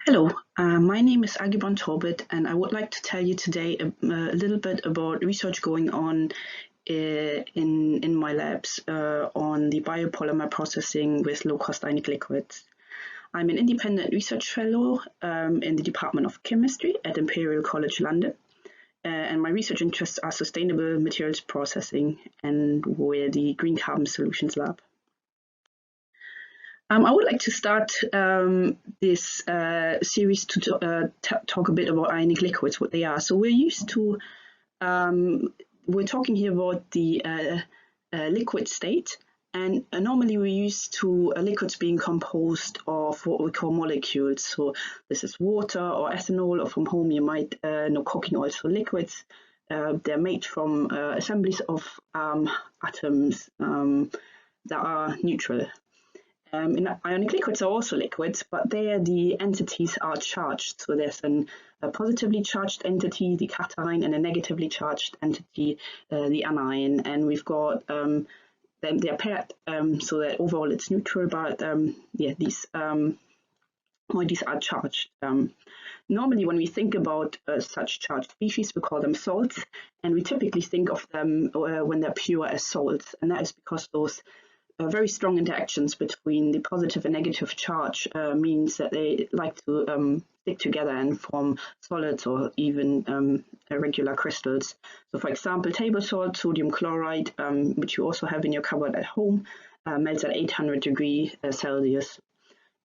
Hello, my name is Brandt-Talbot, and I would like to tell you today a little bit about research going on in my labs on the biopolymer processing with low-cost ionic liquids. I'm an independent research fellow in the Department of Chemistry at Imperial College London, and my research interests are sustainable materials processing and we're the Green Carbon Solutions Lab. I would like to start this series to talk a bit about ionic liquids, what they are. So we're talking here about the liquid state, and normally we're used to liquids being composed of what we call molecules. So this is water or ethanol, or from home you might know cooking oil. So liquids, they're made from assemblies of atoms that are neutral. Ionic liquids are also liquids, but there the entities are charged. So there's a positively charged entity, the cation, and a negatively charged entity, the anion. And we've got them, they're paired so that overall it's neutral, but these moieties are charged. Normally, when we think about such charged species, we call them salts, and we typically think of them when they're pure as salts, and that is because those very strong interactions between the positive and negative charge means that they like to stick together and form solids or even regular crystals. So for example, table salt, sodium chloride, which you also have in your cupboard at home, melts at 800 degrees Celsius.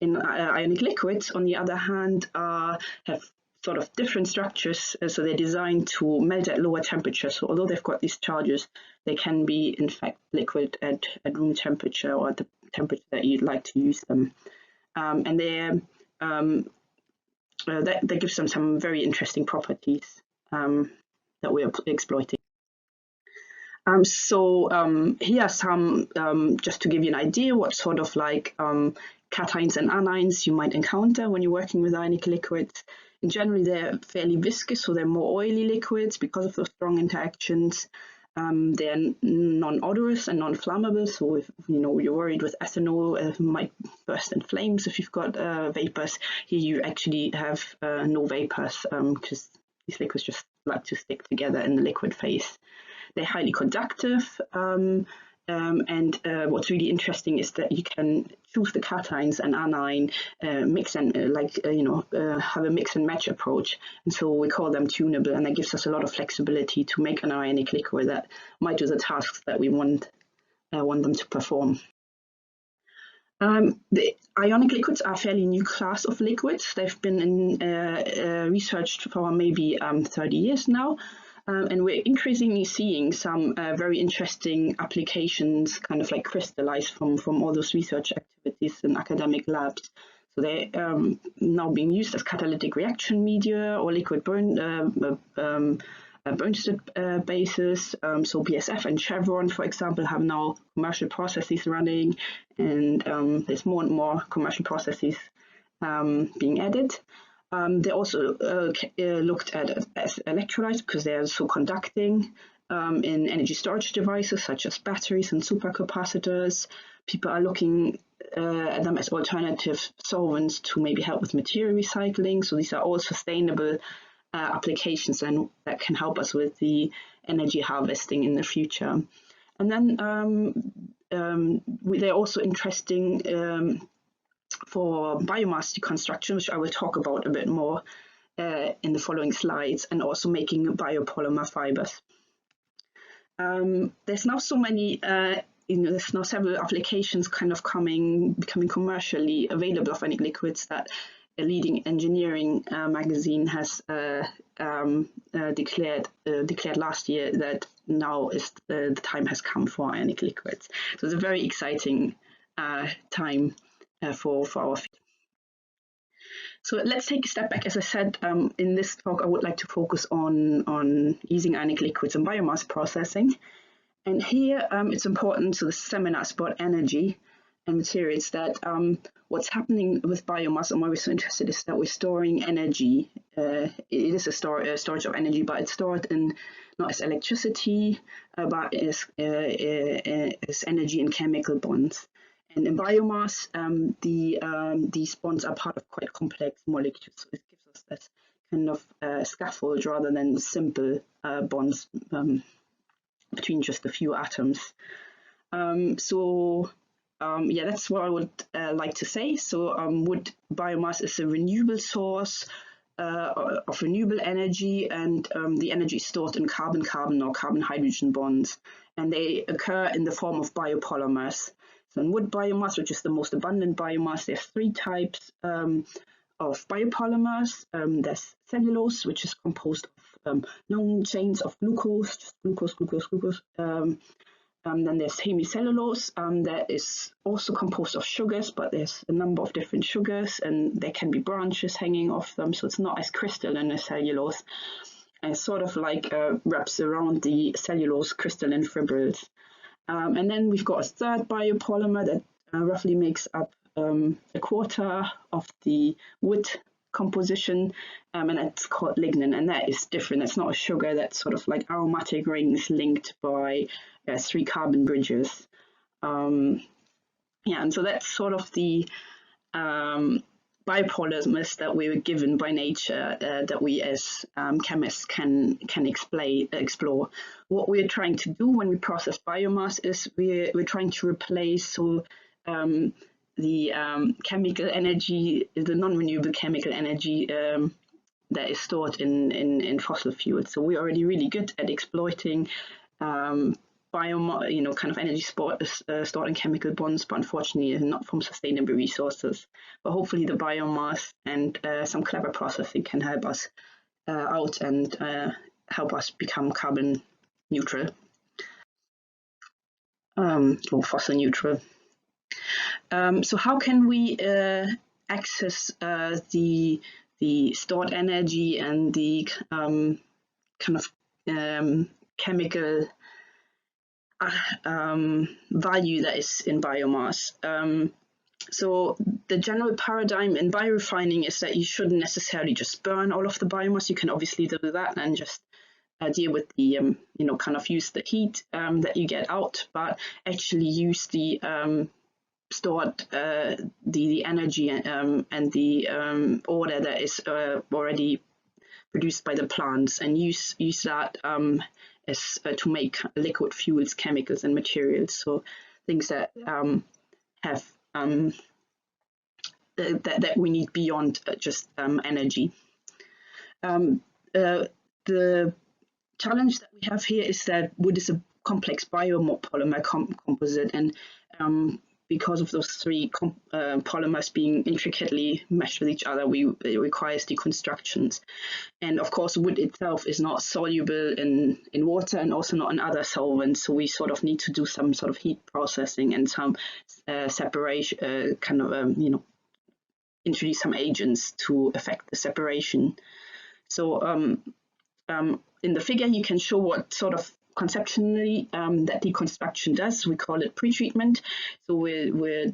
In ionic liquids, on the other hand, have sort of different structures, so they're designed to melt at lower temperatures. So although they've got these charges, they can be in fact liquid at room temperature or at the temperature that you'd like to use them. And that gives them some very interesting properties that we're exploiting. Here are some, just to give you an idea, what sort of like cations and anions you might encounter when you're working with ionic liquids. In general, they're fairly viscous, so they're more oily liquids because of those strong interactions. They're non-odorous and non-flammable, so if you're worried with ethanol, it might burst in flames if you've got vapors. Here you actually have no vapors because these liquids just like to stick together in the liquid phase. They're highly conductive, and what's really interesting is that you can choose the cations and anion, mix and have a mix and match approach, and so we call them tunable, and that gives us a lot of flexibility to make an ionic liquid that might do the tasks that we want them to perform. The ionic liquids are a fairly new class of liquids. They've been researched for maybe 30 years now. And we're increasingly seeing some very interesting applications kind of like crystallize from all those research activities in academic labs. So they're now being used as catalytic reaction media or liquid burn bases. So BASF and Chevron, for example, have now commercial processes running, and there's more and more commercial processes being added. They also looked at as electrolytes because they are so conducting in energy storage devices such as batteries and supercapacitors. People are looking at them as alternative solvents to maybe help with material recycling. So these are all sustainable applications and that can help us with the energy harvesting in the future. And then they're also interesting for biomass deconstruction, which I will talk about a bit more in the following slides, and also making biopolymer fibers. There's now so many, there's now several applications kind of becoming commercially available of ionic liquids that a leading engineering magazine has declared last year that now is the time has come for ionic liquids. So it's a very exciting time for our field. So let's take a step back. As I said, in this talk, I would like to focus on using ionic liquids and biomass processing. And here it's important, so the seminar is about energy and materials, that what's happening with biomass and why we're so interested is that we're storing energy. It is a storage of energy, but it's stored in not as electricity, but as energy in chemical bonds. And in biomass, these bonds are part of quite complex molecules, so it gives us that kind of scaffold rather than simple bonds between just a few atoms. Yeah, that's what I would like to say. So wood biomass is a renewable source of renewable energy, and the energy is stored in carbon-carbon or carbon-hydrogen bonds, and they occur in the form of biopolymers. So in wood biomass, which is the most abundant biomass, there's 3 types of biopolymers. There's cellulose, which is composed of long chains of glucose, just glucose. Then there's hemicellulose, that is also composed of sugars, but there's a number of different sugars, and there can be branches hanging off them, so it's not as crystalline as cellulose, and sort of like wraps around the cellulose crystalline fibrils. And then we've got a third biopolymer that roughly makes up a quarter of the wood composition, and it's called lignin, and that is different. It's not a sugar, that's sort of like aromatic rings linked by 3 carbon bridges. Yeah, and so that's sort of the biopolymers that we were given by nature, that we as chemists can explore. What we're trying to do when we process biomass is we're trying to replace the chemical energy, the non-renewable chemical energy that is stored in fossil fuels. So we're already really good at exploiting biomass, kind of energy stored in chemical bonds, but unfortunately not from sustainable resources. But hopefully the biomass and some clever processing can help us out and help us become carbon neutral, or fossil neutral. So how can we access the stored energy and the kind of chemical value that is in biomass? So the general paradigm in biorefining is that you shouldn't necessarily just burn all of the biomass. You can obviously do that and just deal with the kind of use the heat that you get out, but actually use the stored the energy and the order that is already produced by the plants, and use that as to make liquid fuels, chemicals, and materials. So things that have that we need beyond just energy. The challenge that we have here is that wood is a complex biopolymer composite, and because of those 3 polymers being intricately meshed with each other, it requires deconstructions. And of course, wood itself is not soluble in water and also not in other solvents. So we sort of need to do some sort of heat processing and some separation, introduce some agents to affect the separation. So in the figure, you can show what sort of conceptually that deconstruction does. We call it pretreatment. So we're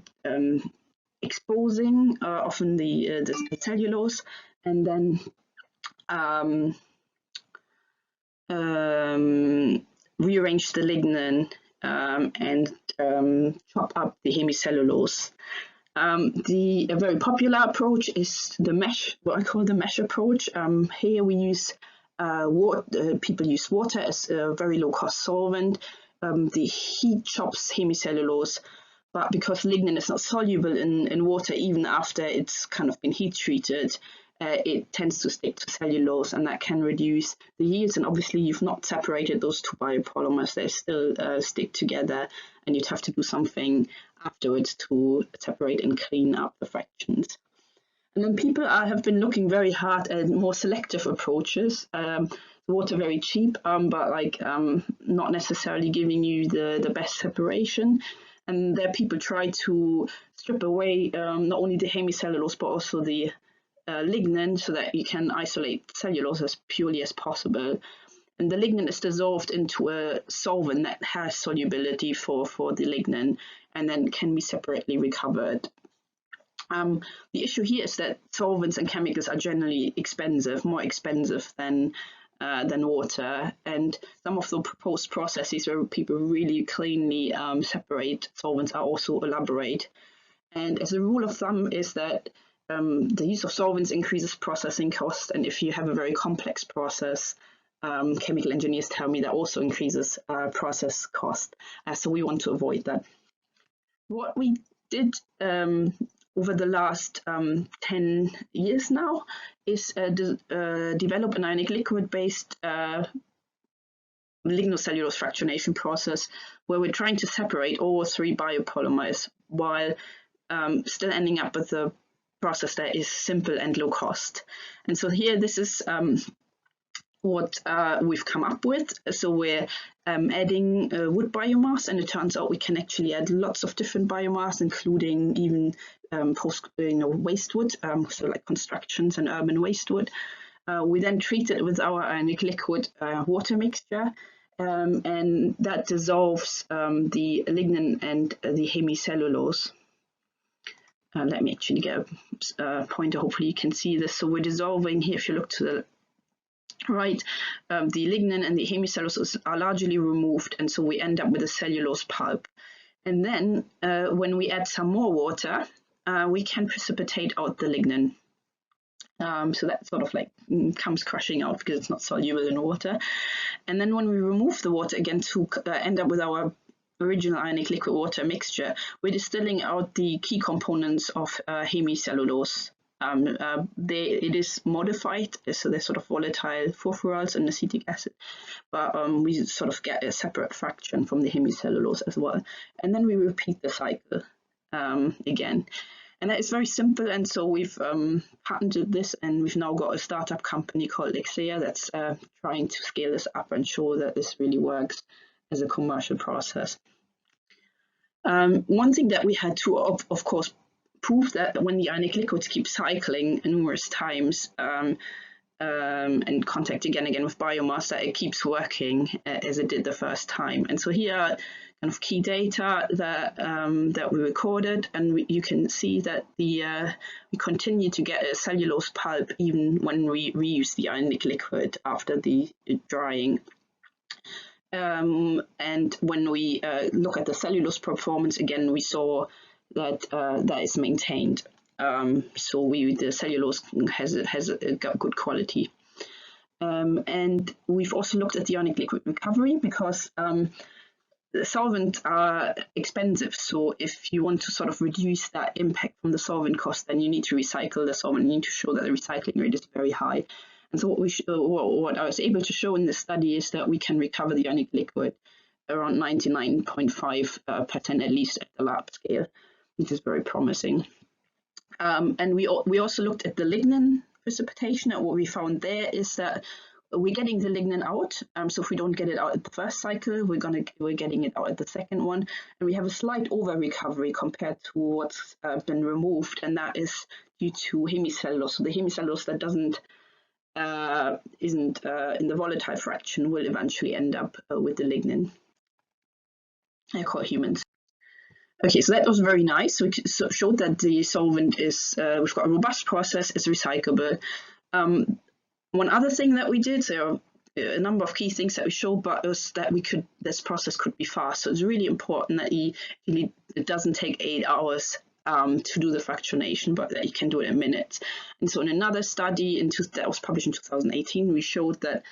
exposing often the cellulose, and then rearrange the lignin and chop up the hemicellulose. A very popular approach is the mesh, what I call the mesh approach. Here we use people use water as a very low-cost solvent. The heat chops hemicellulose, but because lignin is not soluble in water, even after it's kind of been heat treated, it tends to stick to cellulose, and that can reduce the yields. And obviously, you've not separated those 2 biopolymers; they still stick together, and you'd have to do something afterwards to separate and clean up the fractions. And then people have been looking very hard at more selective approaches. Water very cheap, but not necessarily giving you the best separation. And there people try to strip away not only the hemicellulose but also the lignin, so that you can isolate cellulose as purely as possible. And the lignin is dissolved into a solvent that has solubility for the lignin, and then can be separately recovered. The issue here is that solvents and chemicals are generally expensive, more expensive than than water, and some of the proposed processes where people really cleanly separate solvents are also elaborate. And as a rule of thumb is that the use of solvents increases processing cost, and if you have a very complex process, chemical engineers tell me that also increases process cost. So we want to avoid that. What we did over the last 10 years now is develop an ionic liquid based lignocellulose fractionation process where we're trying to separate all three biopolymers while still ending up with a process that is simple and low cost. And so here, this is what we've come up with. So we're adding wood biomass, and it turns out we can actually add lots of different biomass, including even waste wood, so like constructions and urban waste wood. We then treat it with our ionic liquid water mixture, and that dissolves the lignin and the hemicellulose. Let me actually get a pointer, hopefully you can see this. So we're dissolving here, if you look to the right, the lignin and the hemicellulose are largely removed, and so we end up with a cellulose pulp. And then when we add some more water, we can precipitate out the lignin. So that sort of like comes crushing out because it's not soluble in water. And then when we remove the water again to end up with our original ionic liquid water mixture, we're distilling out the key components of hemicellulose. It is modified, so they're sort of volatile furfuryls and acetic acid, but we sort of get a separate fraction from the hemicellulose as well. And then we repeat the cycle again. And that is very simple, and so we've patented this, and we've now got a startup company called Leigh that's trying to scale this up and show that this really works as a commercial process. One thing that we had to, of course, prove that when the ionic liquids keep cycling numerous times and contact again with biomass, that it keeps working as it did the first time. And so here are kind of key data that that we recorded, and you can see that we continue to get a cellulose pulp even when we reuse the ionic liquid after the drying. And when we look at the cellulose performance, again, we saw that that is maintained. So the cellulose has got good quality. And we've also looked at the ionic liquid recovery because the solvents are expensive. So if you want to sort of reduce that impact from the solvent cost, then you need to recycle the solvent. You need to show that the recycling rate is very high. And so what I was able to show in this study is that we can recover the ionic liquid around 99.5% at least at the lab scale, which is very promising. And we also looked at the lignin precipitation, and what we found there is that we're getting the lignin out. So if we don't get it out at the first cycle, we're getting it out at the second one, and we have a slight over recovery compared to what's been removed, and that is due to hemicellulose. So the hemicellulose that isn't in the volatile fraction will eventually end up with the lignin. I call humans. Okay, so that was very nice. We showed that the solvent is, we've got a robust process, it's recyclable. One other thing that we did, there are a number of key things that we showed, but was that this process could be fast. So it's really important that it doesn't take 8 hours to do the fractionation, but that you can do it in minutes. And so in another study that was published in 2018, we showed that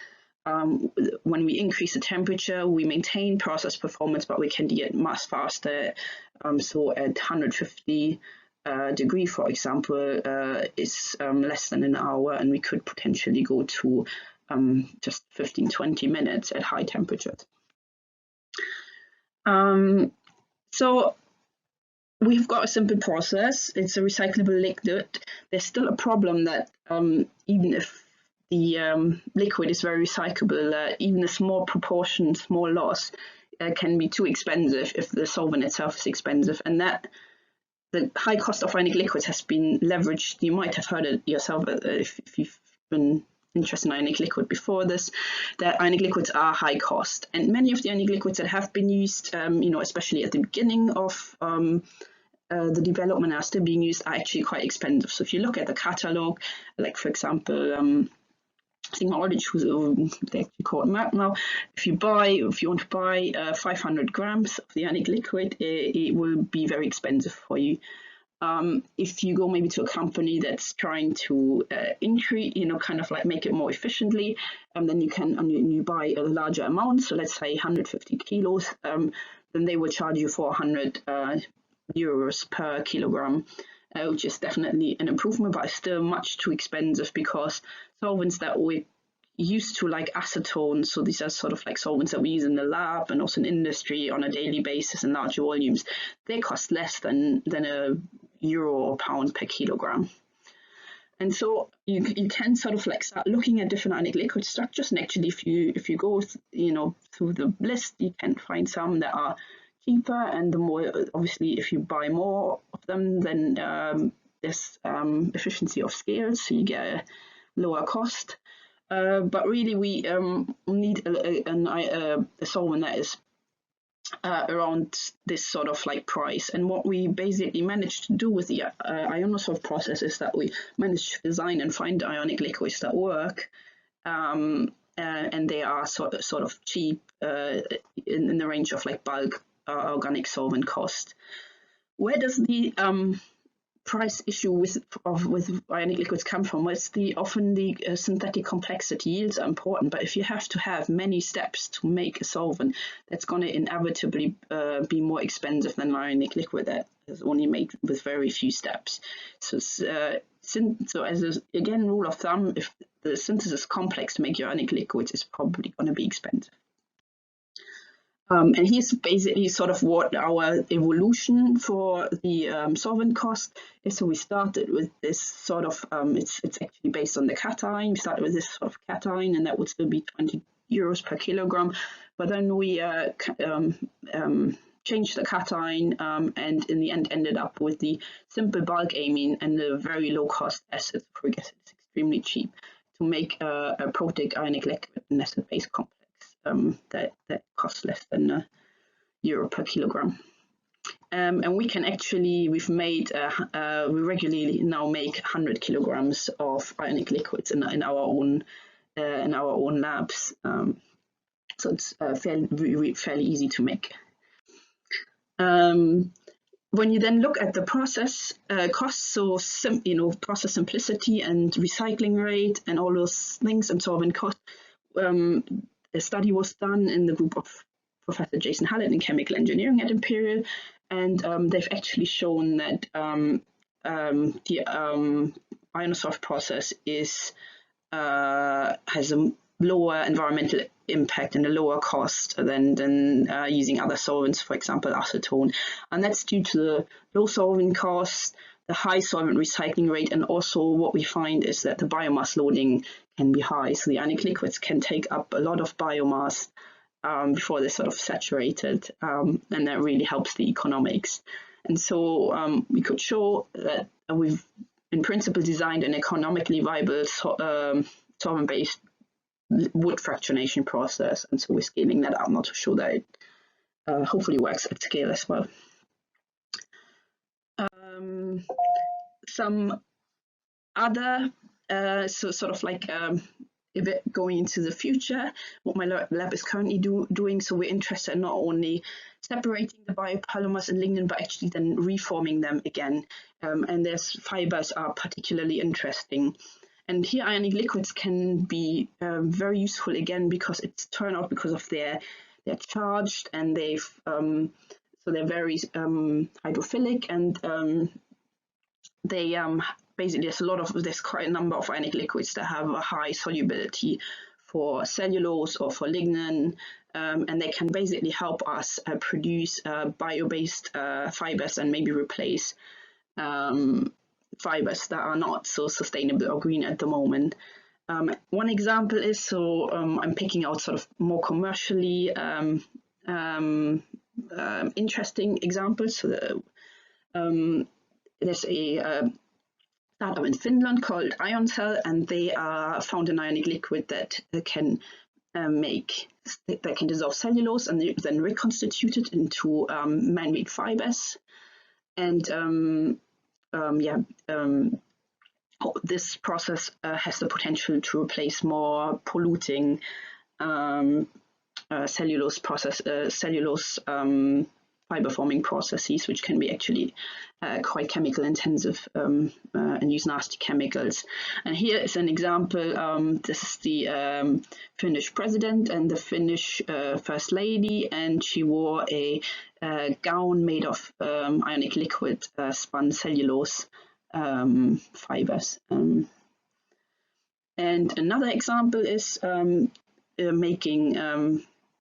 when we increase the temperature, we maintain process performance, but we can do it much faster. So at 150 degree, for example, is less than an hour, and we could potentially go to just 15-20 minutes at high temperatures. So we've got a simple process. It's a recyclable liquid. There's still a problem that even if the liquid is very recyclable, even a small proportion, small loss, can be too expensive if the solvent itself is expensive, and that the high cost of ionic liquids has been leveraged. You might have heard it yourself if you've been interested in ionic liquid before this, that ionic liquids are high cost, and many of the ionic liquids that have been used, especially at the beginning of the development are still being used, are actually quite expensive. So if you look at the catalog, like for example, I think Aldous was they actually call it MAC now. If you want to buy 500 grams of the Ionic Liquid, it will be very expensive for you. If you go maybe to a company that's trying to increase, kind of like make it more efficiently, then you buy a larger amount. So let's say 150 kilos, then they will charge you 400 euros per kilogram, which is definitely an improvement, but still much too expensive because solvents that we used to, like acetone, so these are sort of like solvents that we use in the lab and also in industry on a daily basis in large volumes, they cost less than a euro or pound per kilogram. And so you can sort of like start looking at different Ionic liquid structures, and actually if you go through the list, you can find some that are cheaper, and the more, obviously if you buy more of them, then there's efficiency of scale, so you get a lower cost. But really we need a solvent that is around this sort of like price. And what we basically managed to do with the ionosolve process is that we managed to design and find ionic liquids that work, and they are sort of cheap, in the range of like bulk organic solvent cost. Where does the price issue with ionic liquids come from? Well, it's often the synthetic complexity. Yields are important, but if you have to have many steps to make a solvent, that's going to inevitably be more expensive than ionic liquid that is only made with very few steps. So as again rule of thumb, if the synthesis is complex to make your ionic liquids, is probably going to be expensive. And here's basically sort of what our evolution for the solvent cost is. So we started with this sort of, it's actually based on the cation. We started with this sort of cation, and that would still be 20 euros per kilogram. But then we changed the cation, and in the end ended up with the simple bulk amine and the very low cost acid. Furic acid is extremely cheap to make a proteic ionic liquid, an acid-base complex. That costs less than €1 per kilogram, and we can actually we regularly now make 100 kilograms of ionic liquids in our own labs. So it's fairly easy to make. When you then look at the process costs, so process simplicity and recycling rate and all those things and solvent cost. A study was done in the group of Professor Jason Hallett in chemical engineering at Imperial, and they've actually shown that the ionosolve process has a lower environmental impact and a lower cost than using other solvents, for example acetone, and that's due to the low solvent cost, the high solvent recycling rate, and also what we find is that the biomass loading can be high. So the ionic liquids can take up a lot of biomass before they're sort of saturated, and that really helps the economics. And so we could show that we've in principle designed an economically viable solvent-based wood fractionation process, and so we're scaling that up now to show that it hopefully works at scale as well. Some other, so sort of like a bit going into the future, what my lab is currently doing. So we're interested in not only separating the biopolymers and lignin, but actually then reforming them again. And their fibers are particularly interesting. And here ionic liquids can be very useful again because it's turned out because of they're charged and so they're very hydrophilic, and they basically there's quite a number of ionic liquids that have a high solubility for cellulose or for lignin, and they can basically help us produce bio-based fibers and maybe replace fibers that are not so sustainable or green at the moment. One example is, so I'm picking out sort of more commercially interesting examples. So there's a startup in Finland called IonCell, and they found an ionic liquid that can dissolve cellulose and then reconstitute it into man-made fibers. And this process has the potential to replace more polluting cellulose fiber forming processes, which can be actually quite chemical intensive and use nasty chemicals. And here is an example. This is the Finnish president and the Finnish first lady, and she wore a gown made of ionic liquid spun cellulose fibers. And another example is making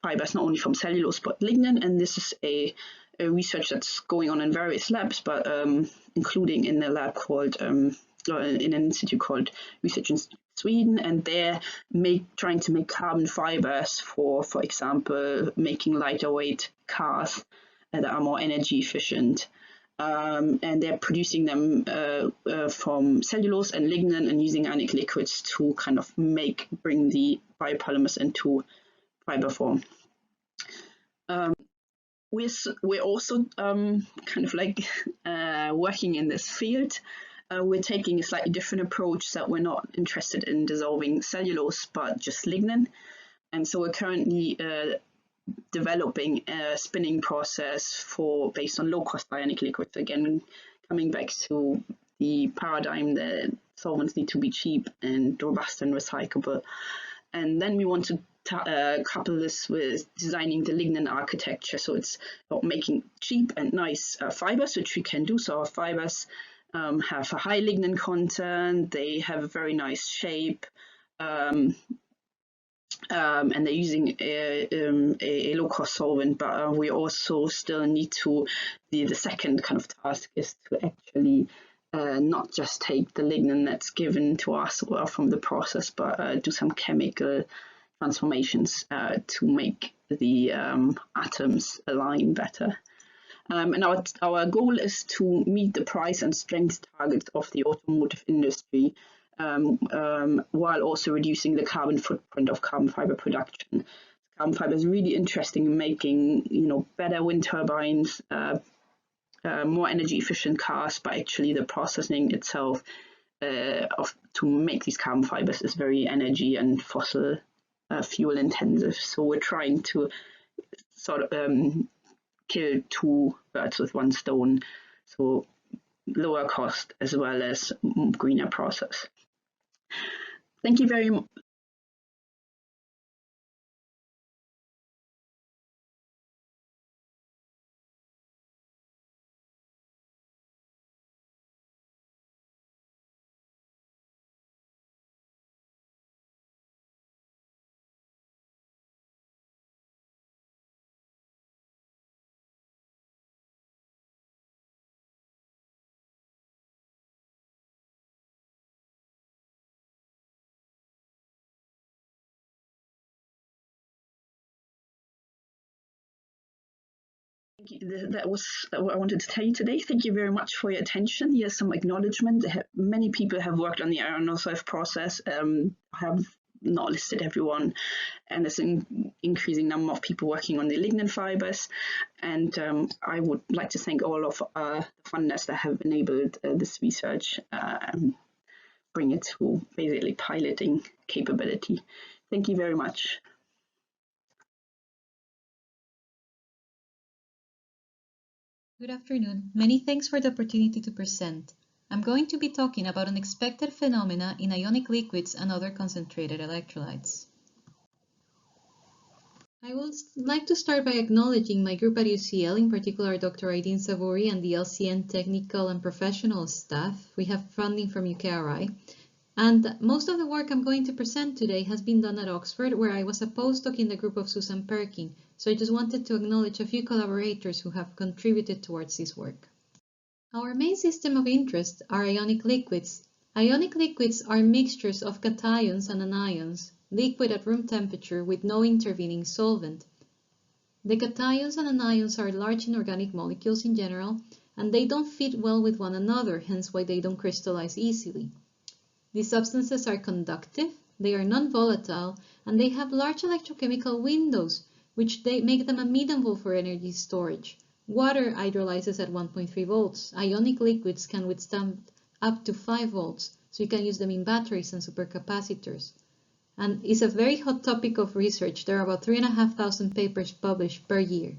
fibers not only from cellulose but lignin, and this is a research that's going on in various labs, but including in a lab called in an institute called Research in Sweden, and they're trying to make carbon fibers for example, making lighter weight cars that are more energy efficient. And they're producing them from cellulose and lignin and using ionic liquids to kind of bring the biopolymers into fiber form. We're also kind of like working in this field. We're taking a slightly different approach, that we're not interested in dissolving cellulose but just lignin. And so we're currently developing a spinning process based on low-cost ionic liquids. Again, coming back to the paradigm that solvents need to be cheap and robust and recyclable. And then we want to couple this with designing the lignin architecture. So it's about making cheap and nice fibers, which we can do. So our fibers have a high lignin content, they have a very nice shape, and they're using a low-cost solvent, but we also still need to, the second kind of task is to actually not just take the lignin that's given to us or from the process, but do some chemical transformations to make the atoms align better. And our goal is to meet the price and strength targets of the automotive industry, while also reducing the carbon footprint of carbon fiber production. Carbon fiber is really interesting in making, better wind turbines, more energy efficient cars, but actually the processing itself to make these carbon fibers is very energy and fossil fuel intensive. So we're trying to sort of kill two birds with one stone. So lower cost as well as greener process. Thank you very much. That was what I wanted to tell you today. Thank you very much for your attention. Here's some acknowledgement. Many people have worked on the ionolysis process. I have not listed everyone, and there's an increasing number of people working on the lignin fibers. And I would like to thank all of the funders that have enabled this research and bring it to basically piloting capability. Thank you very much. Good afternoon. Many thanks for the opportunity to present. I'm going to be talking about unexpected phenomena in ionic liquids and other concentrated electrolytes. I would like to start by acknowledging my group at UCL, in particular Dr. Aydin Savouri and the LCN technical and professional staff. We have funding from UKRI. And most of the work I'm going to present today has been done at Oxford, where I was a postdoc in the group of Susan Perkin. So I just wanted to acknowledge a few collaborators who have contributed towards this work. Our main system of interest are ionic liquids. Ionic liquids are mixtures of cations and anions, liquid at room temperature with no intervening solvent. The cations and anions are large inorganic molecules in general, and they don't fit well with one another, hence why they don't crystallize easily. These substances are conductive, they are non-volatile, and they have large electrochemical windows, which make them amenable for energy storage. Water hydrolyzes at 1.3 volts. Ionic liquids can withstand up to 5 volts. so you can use them in batteries and supercapacitors. And it's a very hot topic of research. There are about 3,500 papers published per year.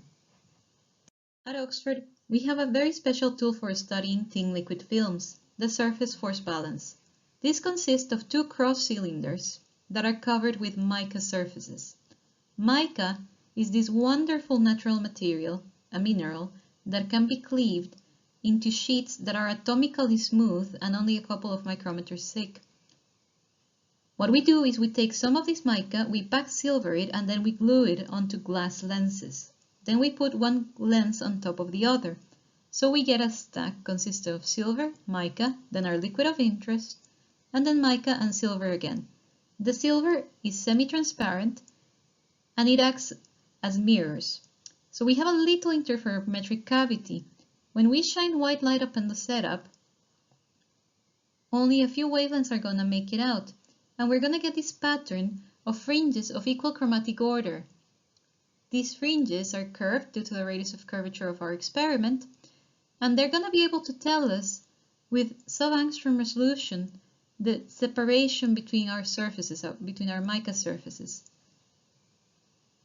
At Oxford, we have a very special tool for studying thin liquid films, the surface force balance. This consists of two cross cylinders that are covered with mica surfaces. Mica is this wonderful natural material, a mineral, that can be cleaved into sheets that are atomically smooth and only a couple of micrometers thick. What we do is we take some of this mica, we back silver it, and then we glue it onto glass lenses. Then we put one lens on top of the other. So we get a stack consisting of silver, mica, then our liquid of interest, and then mica and silver again. The silver is semi-transparent and it acts as mirrors. So we have a little interferometric cavity. When we shine white light upon the setup, only a few wavelengths are going to make it out. And we're going to get this pattern of fringes of equal chromatic order. These fringes are curved due to the radius of curvature of our experiment, and they're going to be able to tell us with sub-angstrom resolution the separation between our surfaces, between our mica surfaces.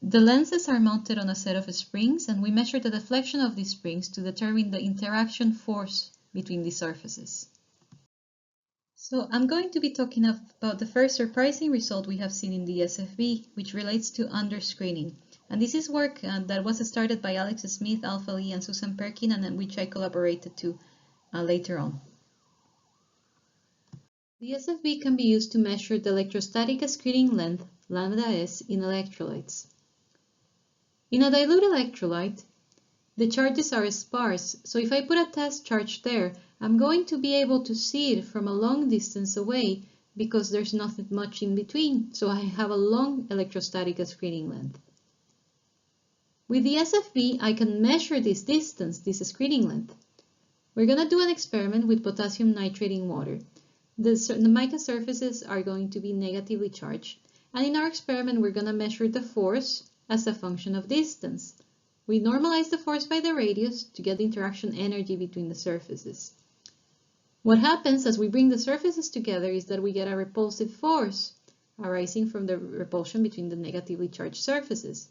The lenses are mounted on a set of springs, and we measure the deflection of these springs to determine the interaction force between these surfaces. So I'm going to be talking about the first surprising result we have seen in the SFB, which relates to underscreening. And this is work that was started by Alex Smith, Alpha Lee, and Susan Perkin, and which I collaborated to later on. The SFB can be used to measure the electrostatic screening length, lambda S, in electrolytes. In a dilute electrolyte, the charges are sparse, so if I put a test charge there, I'm going to be able to see it from a long distance away because there's nothing much in between, so I have a long electrostatic screening length. With the SFB, I can measure this distance, this screening length. We're going to do an experiment with potassium nitrate in water. The mica surfaces are going to be negatively charged, and in our experiment, we're going to measure the force as a function of distance. We normalize the force by the radius to get the interaction energy between the surfaces. What happens as we bring the surfaces together is that we get a repulsive force arising from the repulsion between the negatively charged surfaces.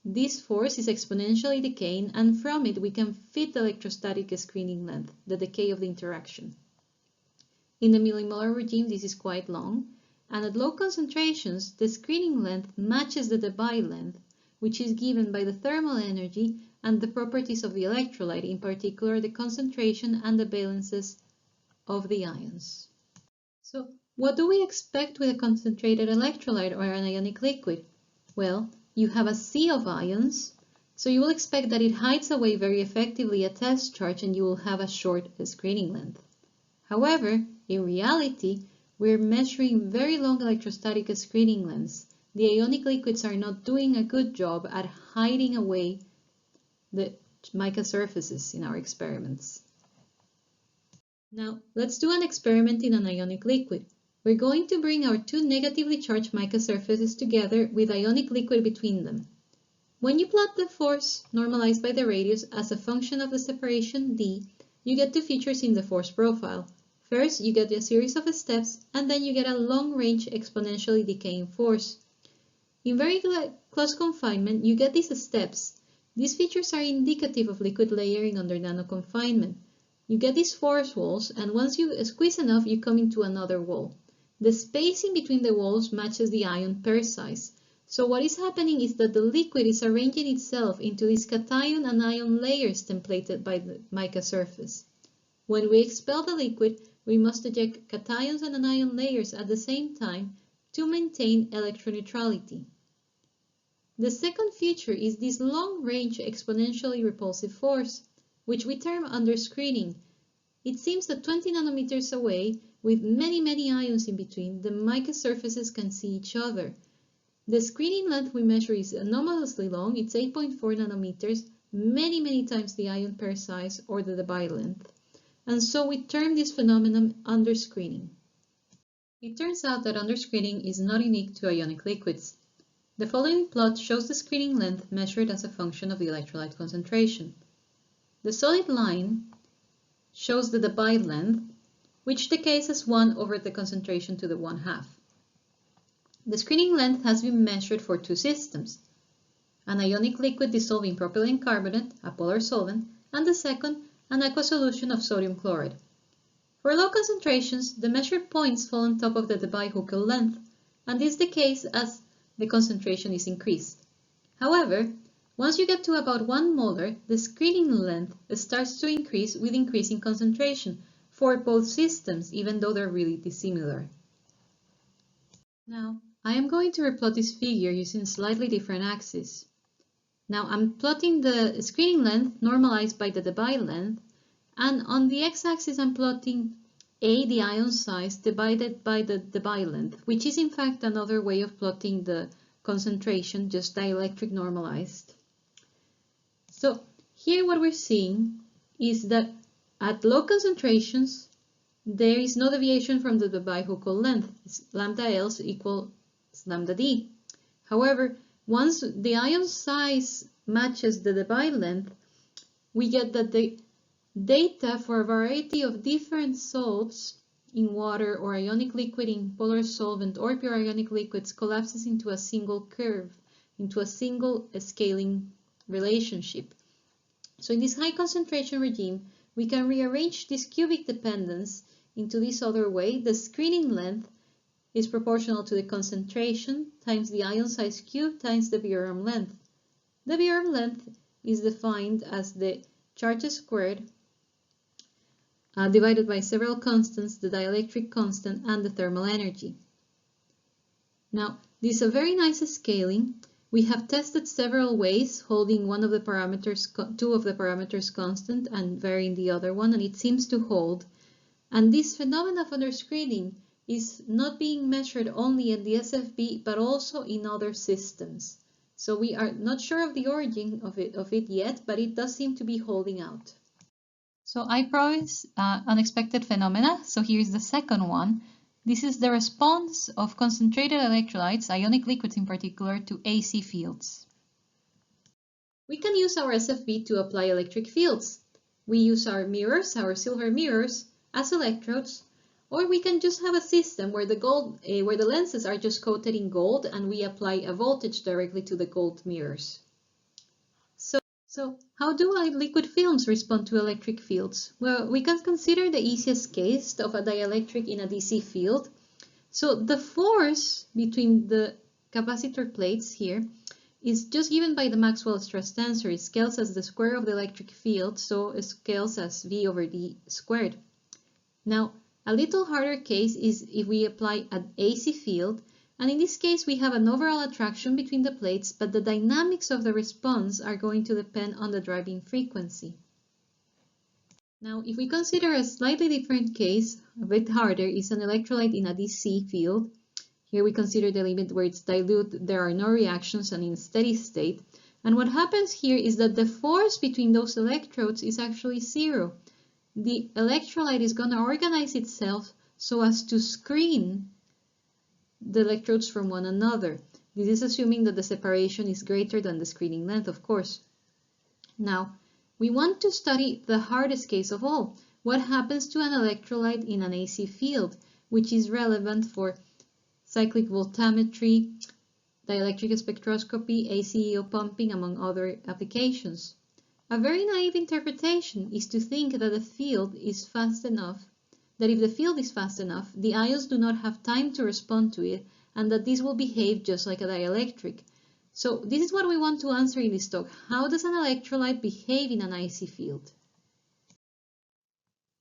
This force is exponentially decaying, and from it we can fit the electrostatic screening length, the decay of the interaction. In the millimolar regime, this is quite long, and at low concentrations, the screening length matches the Debye length, which is given by the thermal energy and the properties of the electrolyte, in particular the concentration and the valences of the ions. So, what do we expect with a concentrated electrolyte or an ionic liquid? Well, you have a sea of ions, so you will expect that it hides away very effectively a test charge and you will have a short screening length. However, in reality, we're measuring very long electrostatic screening lengths. The ionic liquids are not doing a good job at hiding away the mica surfaces in our experiments. Now, let's do an experiment in an ionic liquid. We're going to bring our two negatively charged mica surfaces together with ionic liquid between them. When you plot the force normalized by the radius as a function of the separation d, you get two features in the force profile. First, you get a series of steps, and then you get a long-range exponentially decaying force. In very close confinement, you get these steps. These features are indicative of liquid layering under nano confinement. You get these force walls, and once you squeeze enough, you come into another wall. The spacing between the walls matches the ion pair size. So what is happening is that the liquid is arranging itself into these cation and ion layers templated by the mica surface. When we expel the liquid, we must eject cations and anion layers at the same time to maintain electroneutrality. The second feature is this long-range exponentially repulsive force, which we term underscreening. It seems that 20 nanometers away, with many ions in between, the mica surfaces can see each other. The screening length we measure is anomalously long, it's 8.4 nanometers, many times the ion pair size or the Debye length. And so we term this phenomenon underscreening. It turns out that underscreening is not unique to ionic liquids. The following plot shows the screening length measured as a function of the electrolyte concentration. The solid line shows the Debye length, which decays as 1 over the concentration to the 1/2. The screening length has been measured for two systems, an ionic liquid dissolving propylene carbonate, a polar solvent, and the second, an aqueous solution of sodium chloride. For low concentrations, the measured points fall on top of the Debye-Huckel length, and this decays as the concentration is increased. However, once you get to about 1 molar, the screening length starts to increase with increasing concentration for both systems, even though they're really dissimilar. Now, I am going to replot this figure using slightly different axes. Now, I'm plotting the screening length normalized by the Debye length, and on the x-axis I'm plotting A, the ion size, divided by the Debye length, which is in fact another way of plotting the concentration, just dielectric normalized. So here what we're seeing is that at low concentrations, there is no deviation from the Debye-Huckel length. It's lambda L equals lambda D. However, once the ion size matches the Debye length, we get that the data for a variety of different salts in water or ionic liquid in polar solvent or pure ionic liquids collapses into a single curve, into a single scaling relationship. So in this high concentration regime, we can rearrange this cubic dependence into this other way. The screening length is proportional to the concentration times the ion size cubed times the Biorm length. The Biorm length is defined as the charge squared divided by several constants, the dielectric constant and the thermal energy. Now, this is a very nice scaling. We have tested several ways, holding one of the parameters, two of the parameters constant and varying the other one, and it seems to hold. And this phenomenon of underscreening is not being measured only in the SFB, but also in other systems. So we are not sure of the origin of it yet, but it does seem to be holding out. So I promise unexpected phenomena. So here's the second one. This is the response of concentrated electrolytes, ionic liquids in particular, to AC fields. We can use our SFB to apply electric fields. We use our mirrors, our silver mirrors, as electrodes, or we can just have a system where the lenses are just coated in gold and we apply a voltage directly to the gold mirrors. So how do liquid films respond to electric fields? Well, we can consider the easiest case of a dielectric in a DC field. So the force between the capacitor plates here is just given by the Maxwell stress tensor. It scales as the square of the electric field, so it scales as V over D squared. Now, a little harder case is if we apply an AC field, and in this case we have an overall attraction between the plates, but the dynamics of the response are going to depend on the driving frequency. Now, if we consider a slightly different case, a bit harder, is an electrolyte in a DC field. Here we consider the limit where it's dilute, there are no reactions, and in steady state. And what happens here is that the force between those electrodes is actually zero. The electrolyte is going to organize itself so as to screen the electrodes from one another. This is assuming that the separation is greater than the screening length, of course. Now, we want to study the hardest case of all. What happens to an electrolyte in an AC field, which is relevant for cyclic voltammetry, dielectric spectroscopy, ACEO pumping, among other applications. A very naive interpretation is to think that the field is fast enough, that if the field is fast enough, the ions do not have time to respond to it, and that this will behave just like a dielectric. So this is what we want to answer in this talk. How does an electrolyte behave in an AC field?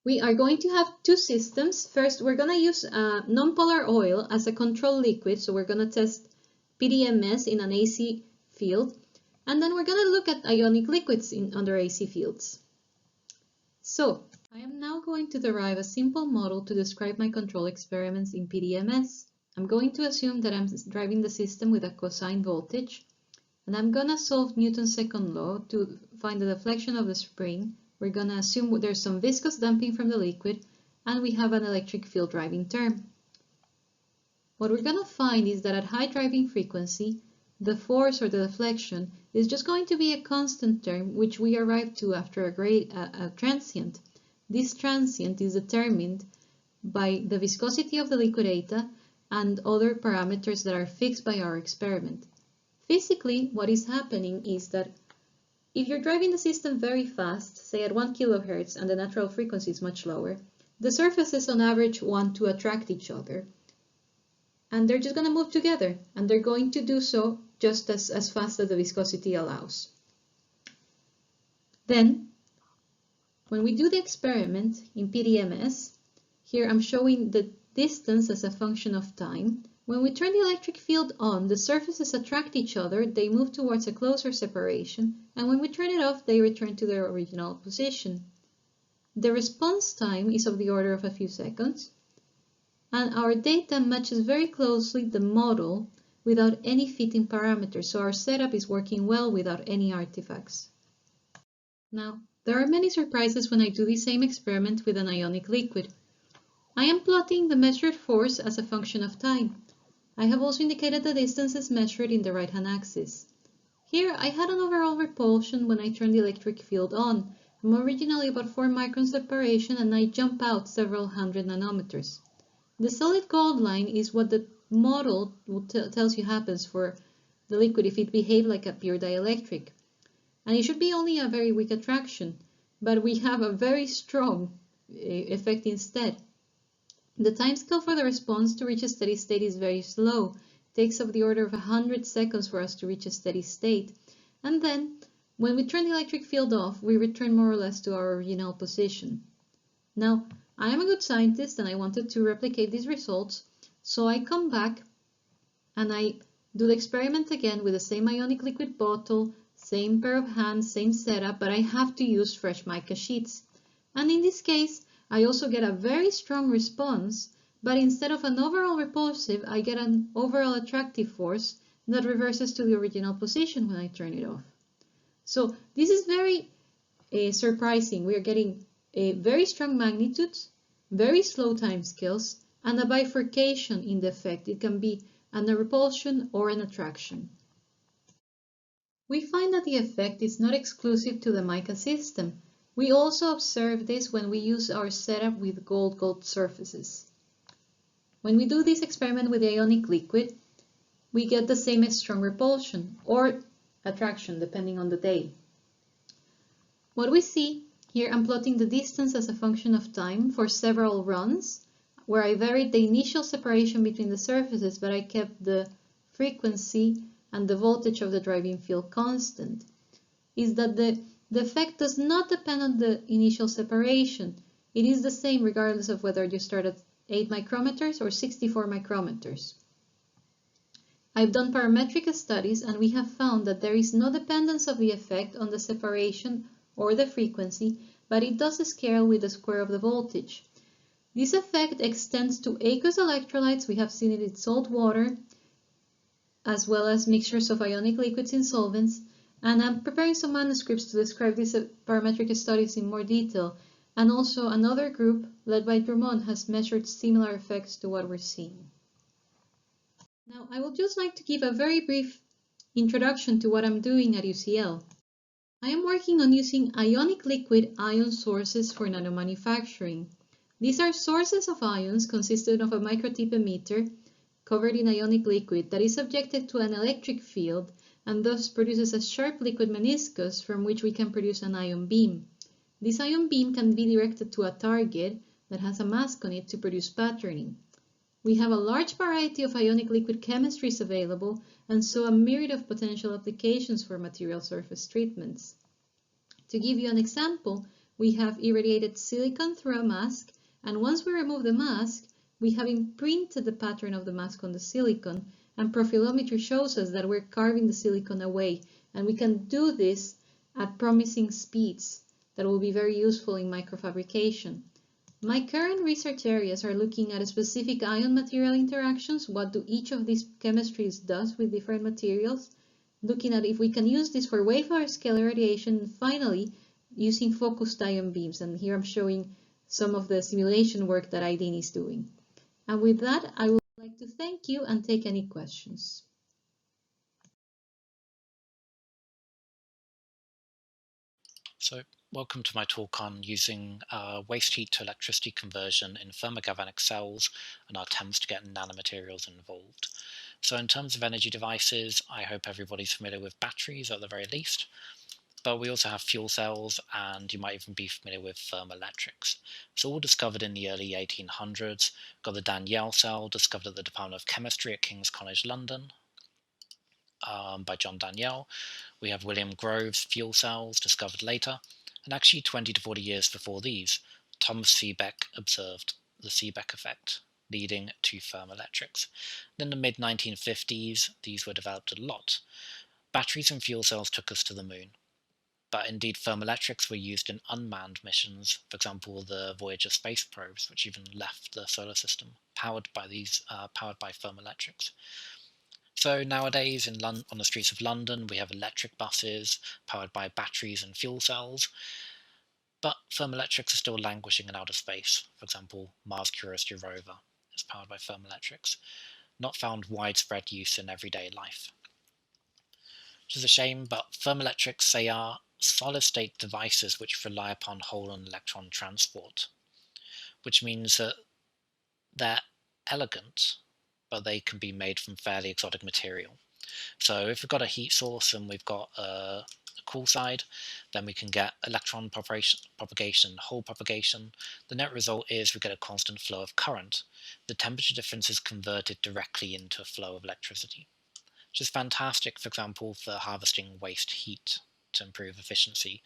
We are going to have two systems. First, we're going to use nonpolar oil as a control liquid. So we're going to test PDMS in an AC field. And then we're going to look at ionic liquids under AC fields. So I am now going to derive a simple model to describe my control experiments in PDMS. I'm going to assume that I'm driving the system with a cosine voltage. And I'm going to solve Newton's second law to find the deflection of the spring. We're going to assume there's some viscous damping from the liquid, and we have an electric field driving term. What we're going to find is that at high driving frequency, the force or the deflection is just going to be a constant term, which we arrive to after a transient. This transient is determined by the viscosity of the liquid eta and other parameters that are fixed by our experiment. Physically, what is happening is that if you're driving the system very fast, say at 1 kHz and the natural frequency is much lower, the surfaces on average want to attract each other. And they're just going to move together, and they're going to do so just as fast as the viscosity allows. Then, when we do the experiment in PDMS, here I'm showing the distance as a function of time. When we turn the electric field on, the surfaces attract each other, they move towards a closer separation, and when we turn it off, they return to their original position. The response time is of the order of a few seconds, and our data matches very closely the model without any fitting parameters, so our setup is working well without any artifacts. Now, there are many surprises when I do the same experiment with an ionic liquid. I am plotting the measured force as a function of time. I have also indicated the distances measured in the right-hand axis. Here, I had an overall repulsion when I turned the electric field on. I'm originally about 4 micron separation, and I jump out several hundred nanometers. The solid gold line is what the model tells you happens for the liquid if it behaved like a pure dielectric. And it should be only a very weak attraction, but we have a very strong effect instead. The timescale for the response to reach a steady state is very slow. It takes of the order of 100 seconds for us to reach a steady state. And then, when we turn the electric field off, we return more or less to our original position. Now, I am a good scientist and I wanted to replicate these results, so I come back and I do the experiment again with the same ionic liquid bottle, same pair of hands, same setup, but I have to use fresh mica sheets. And in this case, I also get a very strong response, but instead of an overall repulsive, I get an overall attractive force that reverses to the original position when I turn it off. So this is very surprising. We are getting very strong magnitudes, very slow timescales, and a bifurcation in the effect. It can be a repulsion or an attraction. We find that the effect is not exclusive to the mica system. We also observe this when we use our setup with gold surfaces. When we do this experiment with ionic liquid, we get the same strong repulsion or attraction depending on the day. What we see here, I'm plotting the distance as a function of time for several runs, where I varied the initial separation between the surfaces, but I kept the frequency and the voltage of the driving field constant. Is that the effect does not depend on the initial separation. It is the same regardless of whether you start at 8 micrometers or 64 micrometers. I've done parametric studies and we have found that there is no dependence of the effect on the separation or the frequency, but it does scale with the square of the voltage. This effect extends to aqueous electrolytes. We have seen it in salt water, as well as mixtures of ionic liquids in solvents. And I'm preparing some manuscripts to describe these parametric studies in more detail. And also another group, led by Drummond, has measured similar effects to what we're seeing. Now, I would just like to give a very brief introduction to what I'm doing at UCL. I am working on using ionic liquid ion sources for nanomanufacturing. These are sources of ions consisting of a microtip emitter covered in ionic liquid that is subjected to an electric field and thus produces a sharp liquid meniscus from which we can produce an ion beam. This ion beam can be directed to a target that has a mask on it to produce patterning. We have a large variety of ionic liquid chemistries available, and so a myriad of potential applications for material surface treatments. To give you an example, we have irradiated silicon through a mask, and once we remove the mask, we have imprinted the pattern of the mask on the silicon, and profilometry shows us that we're carving the silicon away, and we can do this at promising speeds that will be very useful in microfabrication. My current research areas are looking at specific ion-material interactions, what do each of these chemistries does with different materials, looking at if we can use this for wavelet scale irradiation, and finally, using focused ion beams. And here I'm showing some of the simulation work that Aidin is doing. And with that, I would like to thank you and take any questions. So, welcome to my talk on using waste heat to electricity conversion in thermogalvanic cells and our attempts to get nanomaterials involved. So in terms of energy devices, I hope everybody's familiar with batteries at the very least, but we also have fuel cells and you might even be familiar with thermoelectrics. So all discovered in the early 1800s, got the Daniell cell discovered at the Department of Chemistry at King's College London by John Daniell. We have William Grove's fuel cells discovered later, and actually 20 to 40 years before these, Thomas Seebeck observed the Seebeck effect, leading to thermoelectrics. In the mid-1950s, these were developed a lot. Batteries and fuel cells took us to the moon, but indeed thermoelectrics were used in unmanned missions, for example the Voyager space probes, which even left the solar system, powered by thermoelectrics. So nowadays on the streets of London, we have electric buses powered by batteries and fuel cells, but thermoelectrics are still languishing in outer space. For example, Mars Curiosity rover is powered by thermoelectrics, not found widespread use in everyday life. Which is a shame, but thermoelectrics, they are solid-state devices which rely upon hole and electron transport, which means that they're elegant, but they can be made from fairly exotic material. So if we've got a heat source and we've got a cool side, then we can get electron propagation, hole propagation. The net result is we get a constant flow of current. The temperature difference is converted directly into a flow of electricity, which is fantastic, for example, for harvesting waste heat to improve efficiency.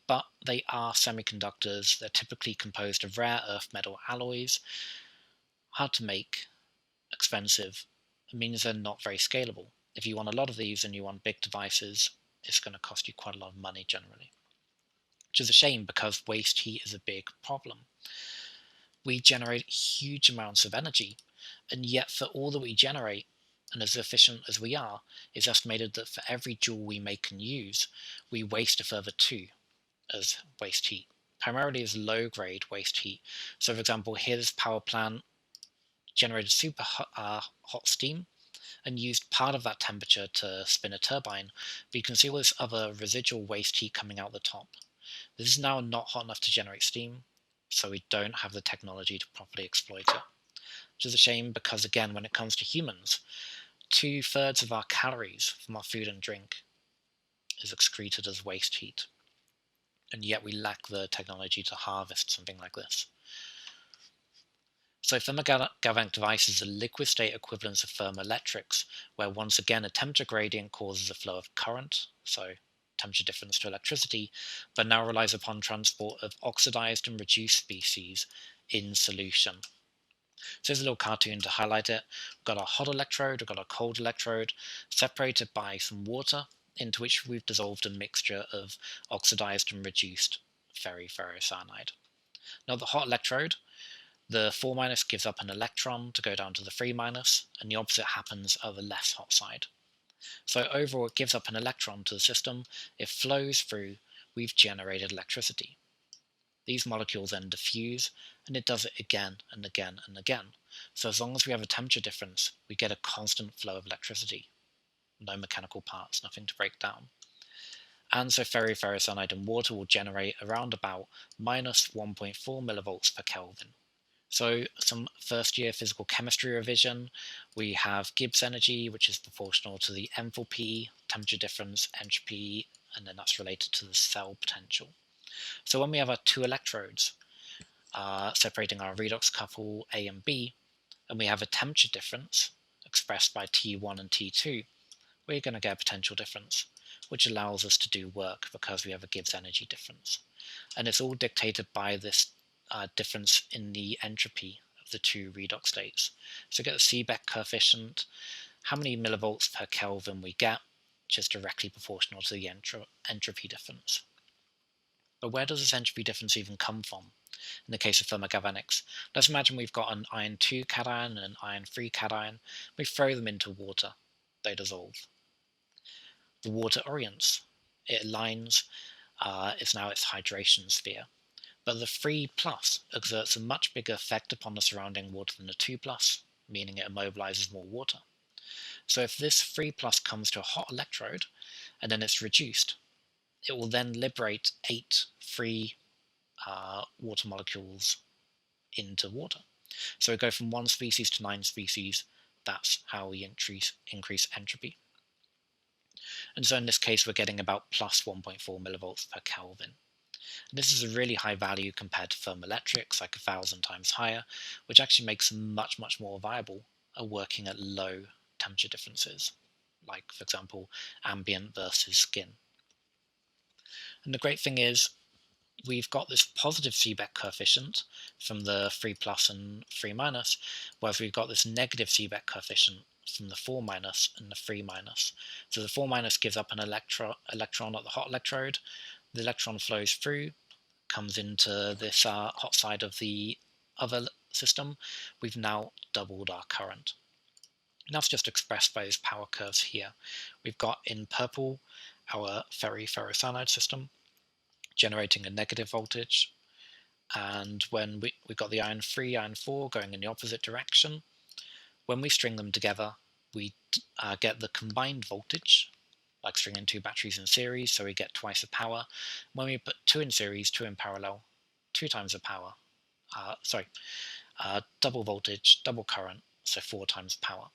But they are semiconductors. They're typically composed of rare earth metal alloys, hard to make, expensive. It means they're not very scalable. If you want a lot of these and you want big devices, it's going to cost you quite a lot of money generally, which is a shame because waste heat is a big problem. We generate huge amounts of energy, and yet for all that we generate, and as efficient as we are, it's estimated that for every joule we make and use, we waste a further 2 as waste heat, primarily as low-grade waste heat. So for example, here this power plant generated super hot steam and used part of that temperature to spin a turbine, but you can see all this other residual waste heat coming out the top. This is now not hot enough to generate steam, so we don't have the technology to properly exploit it. Which is a shame because, again, when it comes to humans, 2/3 of our calories from our food and drink is excreted as waste heat, and yet we lack the technology to harvest something like this. So thermogalvanic devices are liquid state equivalents of thermoelectrics, where once again a temperature gradient causes a flow of current, so temperature difference to electricity, but now relies upon transport of oxidized and reduced species in solution. So here's a little cartoon to highlight it. We've got our hot electrode, we've got our cold electrode, separated by some water, into which we've dissolved a mixture of oxidized and reduced ferrocyanide. Now the hot electrode, the 4- gives up an electron to go down to the 3-, and the opposite happens at the less hot side. So overall it gives up an electron to the system, it flows through, we've generated electricity. These molecules then diffuse, and it does it again and again and again. So as long as we have a temperature difference, we get a constant flow of electricity. No mechanical parts, nothing to break down. And so ferrocyanide and water will generate around about minus 1.4 millivolts per Kelvin. So some first year physical chemistry revision, we have Gibbs energy, which is proportional to the enthalpy, temperature difference, entropy, and then that's related to the cell potential. So when we have our 2 electrodes separating our redox couple A and B, and we have a temperature difference expressed by T1 and T2, we're going to get a potential difference, which allows us to do work because we have a Gibbs energy difference. And it's all dictated by this difference in the entropy of the 2 redox states. So get the Seebeck coefficient, how many millivolts per Kelvin we get, which is directly proportional to the entropy difference. But where does this entropy difference even come from? In the case of thermogalvanics, let's imagine we've got an iron 2 cation and an iron 3 cation. We throw them into water, they dissolve. The water orients, it aligns, is now its hydration sphere. But the 3+ exerts a much bigger effect upon the surrounding water than the 2+, meaning it immobilizes more water. So if this 3+ comes to a hot electrode, and then it's reduced, it will then liberate 8 free water molecules into water. So we go from 1 species to 9 species. That's how we increase entropy. And so in this case, we're getting about plus 1.4 millivolts per Kelvin. And this is a really high value compared to thermoelectrics, like 1,000 times higher, which actually makes them much, much more viable at working at low temperature differences, like, for example, ambient versus skin. And the great thing is, we've got this positive Seebeck coefficient from the 3 plus and 3 minus, whereas we've got this negative Seebeck coefficient from the 4 minus and the 3 minus. So the 4 minus gives up an electron at the hot electrode. The electron flows through, comes into this hot side of the other system. We've now doubled our current. And that's just expressed by these power curves here. We've got in purple our ferrocyanide system, generating a negative voltage, and when we've got the iron 3, iron 4 going in the opposite direction. When we string them together, we get the combined voltage, like stringing 2 batteries in series, so we get twice the power. When we put 2 in series, 2 in parallel, 2 times the power. Double voltage, double current, so 4 times power.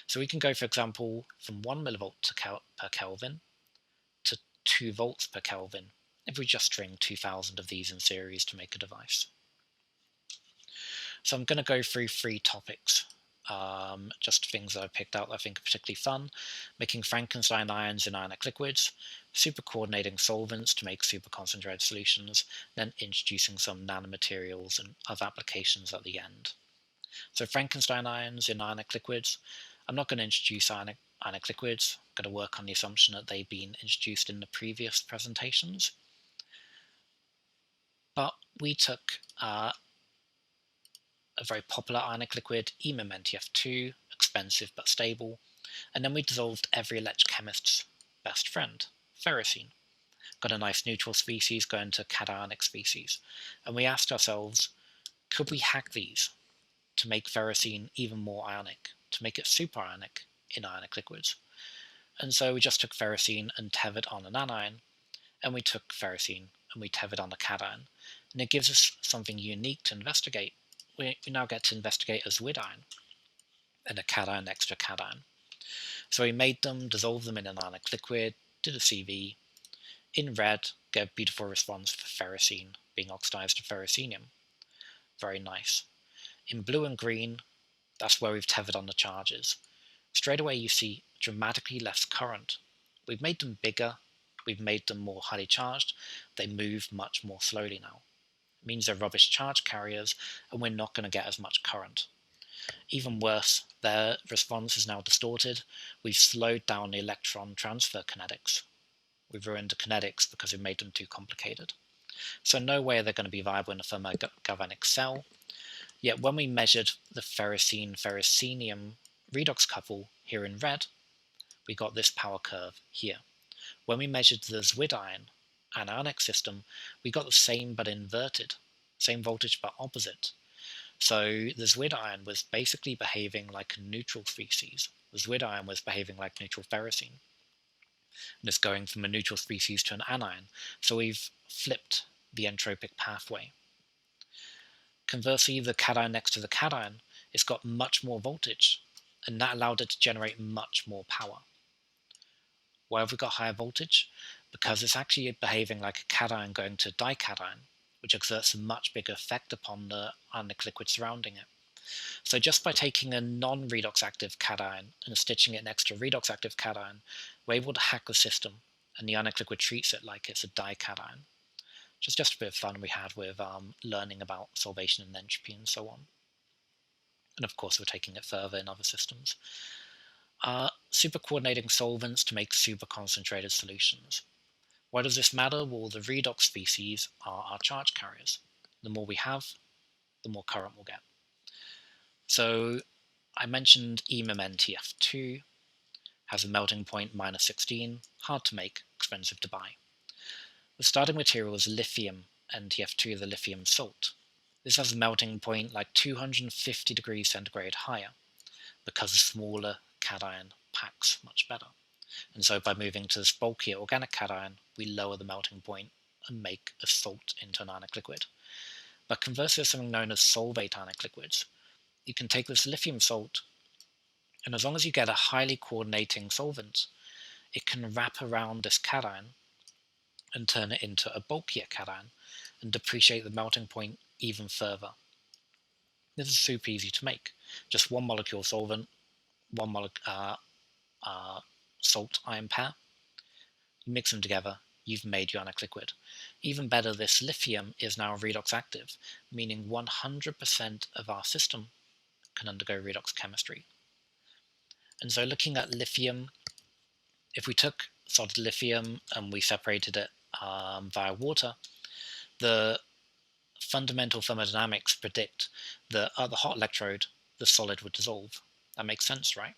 So we can go, for example, from 1 millivolt per Kelvin to 2 volts per Kelvin if we just string 2,000 of these in series to make a device. So I'm going to go through 3 topics, just things that I picked out that I think are particularly fun: making Frankenstein ions in ionic liquids, super coordinating solvents to make super concentrated solutions, then introducing some nanomaterials and other applications at the end. So Frankenstein ions in ionic liquids. I'm not going to introduce ionic liquids. I'm going to work on the assumption that they've been introduced in the previous presentations. But we took a very popular ionic liquid, eMMNTF2, expensive but stable, and then we dissolved every electrochemist's best friend, ferrocene. Got a nice neutral species going to cationic species, and we asked ourselves, could we hack these to make ferrocene even more ionic, to make it super ionic in ionic liquids? And so we just took ferrocene and tethered on an anion, and we took ferrocene and we tethered on a cation, and it gives us something unique to investigate. We now get to investigate a zwid ion and a cation next to a cation. So we made them, dissolved them in an ionic liquid, did a CV. In red, get a beautiful response for ferrocene being oxidized to ferrocenium. Very nice. In blue and green, that's where we've tethered on the charges. Straight away you see dramatically less current. We've made them bigger, we've made them more highly charged, they move much more slowly now. It means they're rubbish charge carriers, and we're not going to get as much current. Even worse, their response is now distorted. We've slowed down the electron transfer kinetics. We've ruined the kinetics because we've made them too complicated. So no way are they going to be viable in a thermogalvanic cell. Yet when we measured the ferrocene-ferrocenium redox couple here in red, we got this power curve here. When we measured the zwid ion anionic system, we got the same but inverted, same voltage but opposite. So the zwid ion was basically behaving like a neutral species. The zwid ion was behaving like neutral ferrocene. And it's going from a neutral species to an anion, so we've flipped the entropic pathway. Conversely, the cation next to the cation, it's got much more voltage, and that allowed it to generate much more power. Why have we got higher voltage? Because it's actually behaving like a cation going to a dication, which exerts a much bigger effect upon the ionic liquid surrounding it. So just by taking a non-redox active cation and stitching it next to a redox active cation, we're able to hack the system, and the ionic liquid treats it like it's a dication. Just a bit of fun we had with learning about solvation and entropy and so on. And of course we're taking it further in other systems. Super coordinating solvents to make super concentrated solutions. Why does this matter? Well, the redox species are our charge carriers. The more we have, the more current we'll get. So I mentioned eMMNTF2, has a melting point minus 16, hard to make, expensive to buy. The starting material is lithium NTF2, the lithium salt. This has a melting point like 250 degrees centigrade higher, because the smaller cation packs much better. And so by moving to this bulkier organic cation, we lower the melting point and make a salt into an ionic liquid. But conversely, there's something known as Sulvatinic liquids. You can take this lithium salt, and as long as you get a highly coordinating solvent, it can wrap around this cation and turn it into a bulkier cation and depreciate the melting point even further. This is super easy to make. Just one molecule solvent, one salt ion pair. You mix them together, you've made Ionic liquid. Even better, this lithium is now redox active, meaning 100% of our system can undergo redox chemistry. And so looking at lithium, if we took solid lithium and we separated it via water, the fundamental thermodynamics predict that at the hot electrode, the solid would dissolve. That makes sense, right?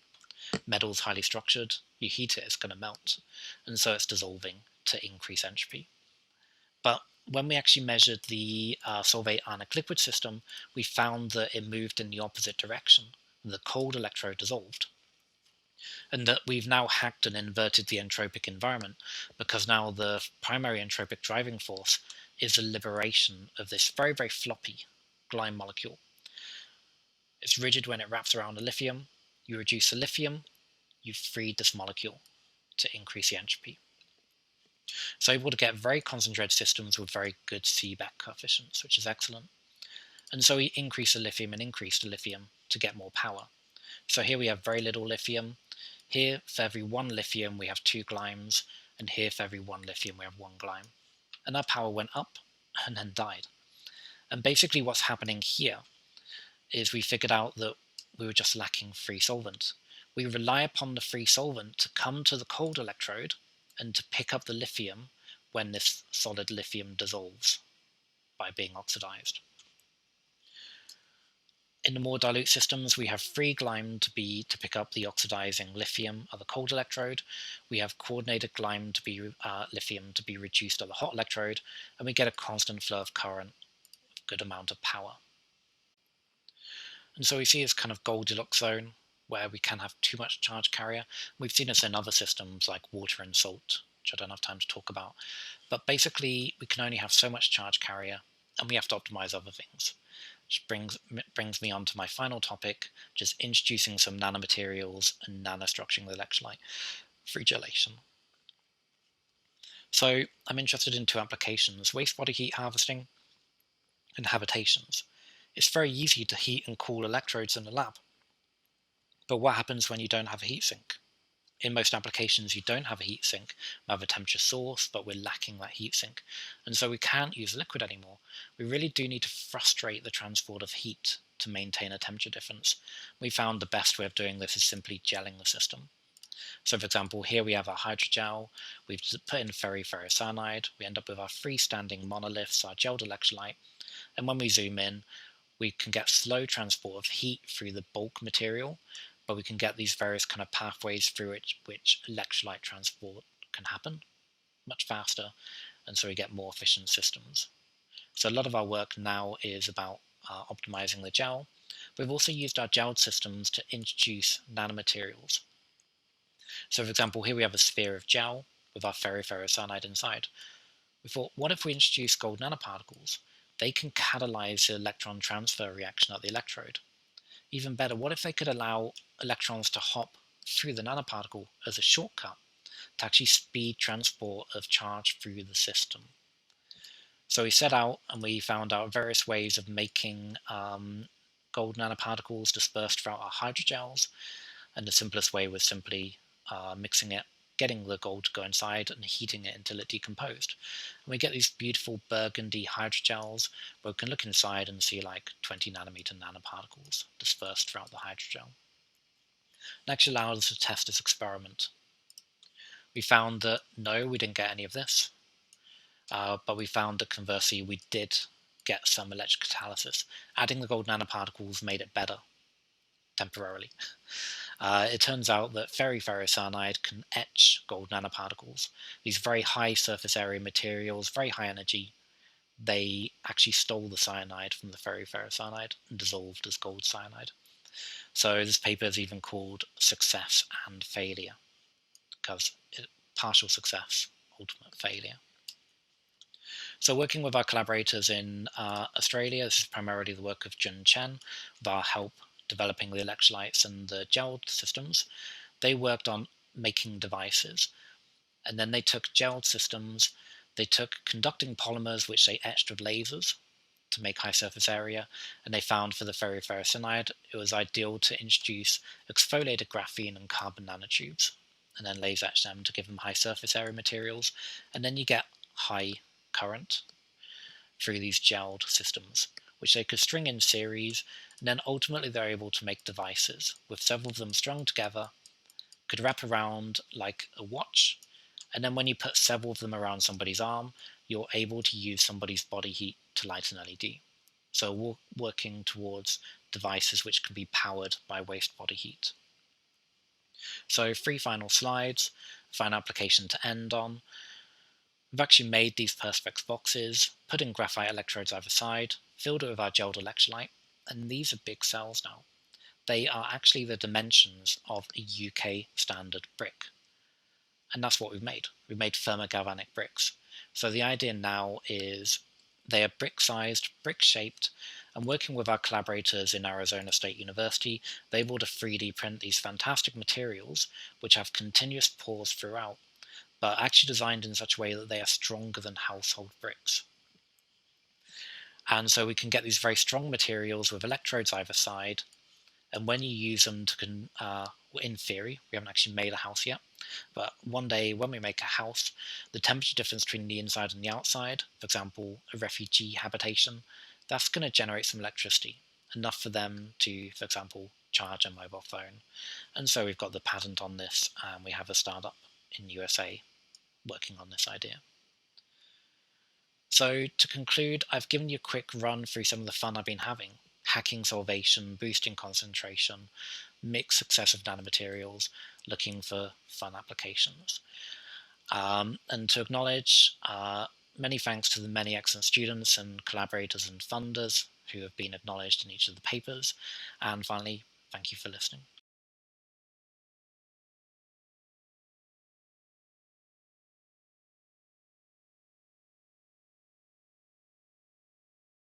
Metal's highly structured, you heat it, it's going to melt, and so it's dissolving to increase entropy. But when we actually measured the solvate ionic liquid system, we found that it moved in the opposite direction. The cold electrode dissolved. And that we've now hacked and inverted the entropic environment, because now the primary entropic driving force is the liberation of this very, very floppy glyme molecule. It's rigid when it wraps around a lithium. You reduce the lithium, you've freed this molecule to increase the entropy. So able to get very concentrated systems with very good Seebeck coefficients, which is excellent. And so we increase the lithium and increase the lithium to get more power. So here we have very little lithium. Here, for every one lithium, we have 2 glymes, and here, for every 1 lithium, we have 1 glyme. And our power went up and then died. And basically what's happening here is we figured out that we were just lacking free solvent. We rely upon the free solvent to come to the cold electrode and to pick up the lithium when this solid lithium dissolves by being oxidized. In the more dilute systems, we have free glyme to pick up the oxidizing lithium at the cold electrode. We have coordinated glyme to be lithium to be reduced at the hot electrode, and we get a constant flow of current, a good amount of power. And so we see this kind of Goldilocks zone where we can have too much charge carrier. We've seen this in other systems like water and salt, which I don't have time to talk about. But basically, we can only have so much charge carrier, and we have to optimize other things. Which brings me on to my final topic, just introducing some nanomaterials and nanostructuring the electrolyte free gelation. So I'm interested in 2 applications, wastewater heat harvesting and habitations. It's very easy to heat and cool electrodes in the lab. But what happens when you don't have a heatsink? In most applications, you don't have a heatsink. We have a temperature source, but we're lacking that heatsink. And so we can't use liquid anymore. We really do need to frustrate the transport of heat to maintain a temperature difference. We found the best way of doing this is simply gelling the system. So for example, here we have our hydrogel. We've put in ferrocyanide. We end up with our freestanding monoliths, our gelled electrolyte. And when we zoom in, we can get slow transport of heat through the bulk material, but we can get these various kind of pathways through which electrolyte transport can happen much faster, and so we get more efficient systems. So a lot of our work now is about optimizing the gel. We've also used our gelled systems to introduce nanomaterials. So for example, here we have a sphere of gel with our ferrocyanide inside. We thought, what if we introduce gold nanoparticles? They can catalyze the electron transfer reaction at the electrode. Even better, what if they could allow electrons to hop through the nanoparticle as a shortcut to actually speed transport of charge through the system? So we set out and we found out various ways of making gold nanoparticles dispersed throughout our hydrogels, and the simplest way was simply mixing it, getting the gold to go inside and heating it until it decomposed. And we get these beautiful burgundy hydrogels where we can look inside and see like 20 nanometer nanoparticles dispersed throughout the hydrogel. It actually allowed us to test this experiment. We found that no, we didn't get any of this, but we found that conversely we did get some electric catalysis. Adding the gold nanoparticles made it better, temporarily. It turns out that ferrocyanide can etch gold nanoparticles. These very high surface area materials, very high energy, they actually stole the cyanide from the ferrocyanide and dissolved as gold cyanide. So this paper is even called Success and Failure. because partial success, ultimate failure. So working with our collaborators in Australia, this is primarily the work of Jun Chen, with our help developing the electrolytes and the gelled systems. They worked on making devices, and then they took gelled systems, they took conducting polymers which they etched with lasers to make high surface area, and they found for the ferrocyanide it was ideal to introduce exfoliated graphene and carbon nanotubes, and then laser etch them to give them high surface area materials, and then you get high current through these gelled systems, which they could string in series, and then ultimately they're able to make devices, with several of them strung together, could wrap around like a watch, and then when you put several of them around somebody's arm, you're able to use somebody's body heat to light an LED. So we're working towards devices which can be powered by waste body heat. So 3 final slides, final application to end on. We've actually made these Perspex boxes, put in graphite electrodes either side, filled it with our gelled electrolyte, and these are big cells now. They are actually the dimensions of a UK standard brick. And that's what we've made. We've made thermogalvanic bricks. So the idea now is they are brick-sized, brick-shaped, and working with our collaborators in Arizona State University, they're able to 3D print these fantastic materials which have continuous pores throughout, but actually designed in such a way that they are stronger than household bricks. And so we can get these very strong materials with electrodes either side, and when you use them to, in theory, we haven't actually made a house yet, but one day when we make a house, the temperature difference between the inside and the outside, for example, a refugee habitation, that's going to generate some electricity, enough for them to, for example, charge a mobile phone. And so we've got the patent on this, and we have a startup in USA working on this idea. So to conclude, I've given you a quick run through some of the fun I've been having. Hacking solvation, boosting concentration, mixed successive nanomaterials, looking for fun applications. And to acknowledge, many thanks to the many excellent students and collaborators and funders who have been acknowledged in each of the papers. And finally, thank you for listening.